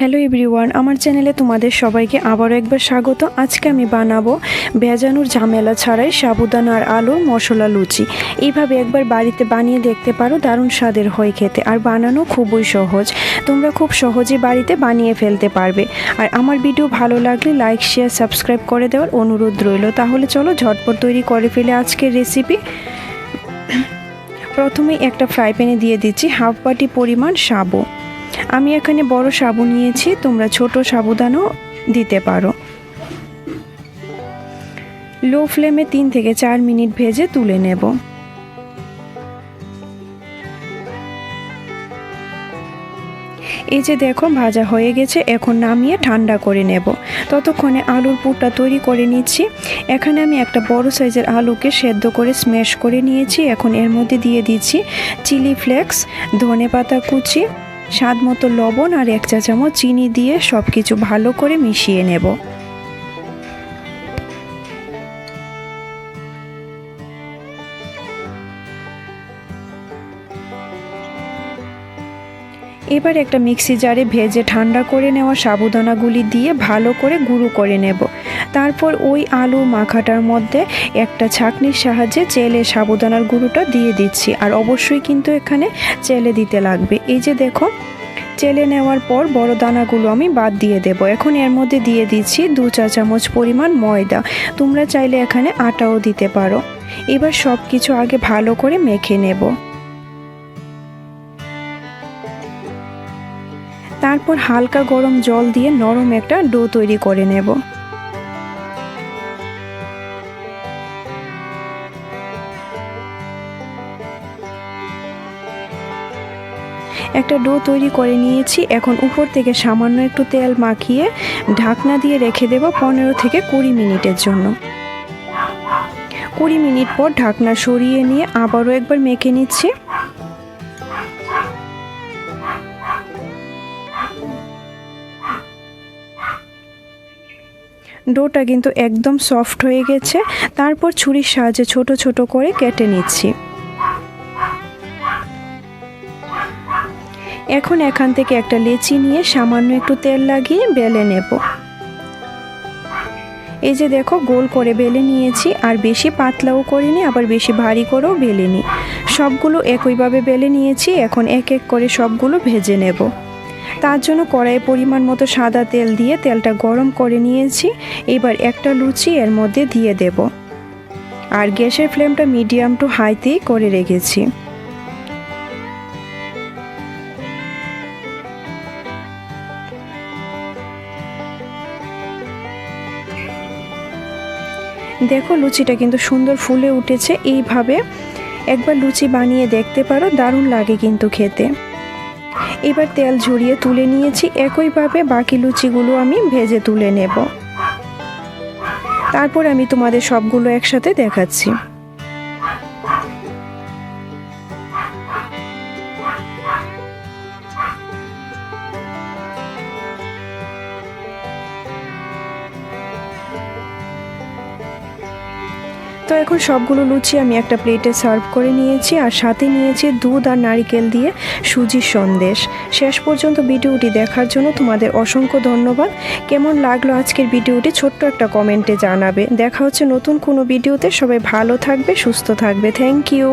Hello everyone, আমার চ্যানেলে তোমাদের সবাইকে আবারও একবার স্বাগত। আজকে আমি বানাবো ভেজানোর ঝামেলা ছাড়াই সাবুদানা আর আলুর মশলা লুচি। এইভাবে একবার বাড়িতে বানিয়ে দেখতে পারো, দারুণ স্বাদের হয় খেতে, আর বানানো খুবই সহজ। তোমরা খুব সহজেই বাড়িতে বানিয়ে ফেলতে পারবে। আর আমার ভিডিও ভালো লাগলে লাইক, শেয়ার, সাবস্ক্রাইব করে দেওয়ার অনুরোধ রইল। তাহলে চলো ঝটপট তৈরি করে ফেলে আজকের রেসিপি। প্রথমে একটা ফ্রাই প্যানে দিয়ে দিচ্ছি হাফ বাটি পরিমাণ সাবু। আমি এখানে বড় সাবু নিয়েছি, তোমরা ছোট সাবুদানাও দিতে পারো। লো ফ্লেমে 3 থেকে 4 মিনিট ভেজে তুলে নেব। এই যে দেখো ভাজা হয়ে গেছে, এখন নামিয়ে ঠান্ডা করে নেব। ততক্ষণে আলুর পুরটা তৈরি করে নিচ্ছি। এখানে আমি একটা বড় সাইজের আলুকে সেদ্ধ করে স্ম্যাশ করে নিয়েছি। এখন এর মধ্যে দিয়ে দিচ্ছি চিলি ফ্লেক্স, ধনেপাতা কুচি, স্বাদ মতো লবণ আর 1 চা চামচ চিনি দিয়ে সব কিছু ভালো করে মিশিয়ে নেব। এবার একটা মিক্সি জারে ভেজে ঠান্ডা করে নেওয়া সাবুদানাগুলি দিয়ে ভালো করে গুঁড়ো করে নেব। তারপর ওই আলু মাখাটার মধ্যে একটা ছাঁকনির সাহায্যে চেলে সাবুদানার গুঁড়োটা দিয়ে দিচ্ছি। আর অবশ্যই কিন্তু এখানে চেলে দিতে লাগবে। এই যে দেখো, চেলে নেওয়ার পর বড় দানাগুলো আমি বাদ দিয়ে দেব। এখন এর মধ্যে দিয়ে দিচ্ছি 2 চা চামচ পরিমাণ ময়দা। তোমরা চাইলে এখানে আটাও দিতে পারো। এবার সব কিছু আগে ভালো করে মেখে নেব। তারপর হালকা গরম জল দিয়ে নরম একটা ডো তৈরি করে নেব। একটা ডো তৈরি করে নিয়েছি। এখন উপর থেকে সামান্য একটু তেল মাখিয়ে ঢাকনা দিয়ে রেখে দেব 15 থেকে 20 মিনিটের জন্য। 20 মিনিট পর ঢাকনা সরিয়ে নিয়ে আবারও একবার মেখে নিচ্ছি। ডোটা কিন্তু একদম সফট হয়ে গেছে। তারপর ছুরির সাহায্যে ছোট ছোট করে কেটে নিচ্ছি। এখন এখান থেকে একটা লেচি নিয়ে সামান্য একটু তেল লাগিয়ে বেলে নেব। এই যে দেখো, গোল করে বেলে নিয়েছি। আর বেশি পাতলাও করিনি, আবার বেশি ভারী করেও বেলিনি। সবগুলো একইভাবে বেলে নিয়েছি। এখন এক এক করে সবগুলো ভেজে নেব। তার জন্য কড়াইয়ে পরিমাণ মতো সাদা তেল দিয়ে তেলটা গরম করে নিয়েছি। এবার একটা লুচি এর মধ্যে দিয়ে দেব। আর গ্যাসের ফ্লেমটা মিডিয়াম টু হাইতেই করে রেখেছি। দেখো, লুচিটা কিন্তু সুন্দর ফুলে উঠেছে। এইভাবে একবার লুচি বানিয়ে দেখতে পারো, দারুণ লাগে কিন্তু খেতে। এবার তেল ঝরিয়ে তুলে নিয়েছি। একইভাবে বাকি লুচিগুলো আমি ভেজে তুলে নেব। তারপর আমি তোমাদের সবগুলো একসাথে দেখাচ্ছি। তো এখন সবগুলো লুচি আমি একটা প্লেটে সার্ভ করে নিয়েছি। আর সাথে নিয়েছি দুধ আর নারকেল দিয়ে সুজির সন্দেশ। শেষ পর্যন্ত ভিডিওটি দেখার জন্য তোমাদের অসংখ্য ধন্যবাদ। কেমন লাগলো আজকের ভিডিওটি ছোট্ট একটা কমেন্টে জানাবে। দেখা হচ্ছে নতুন কোনো ভিডিওতে। সবাই ভালো থাকবে, সুস্থ থাকবে। Thank you.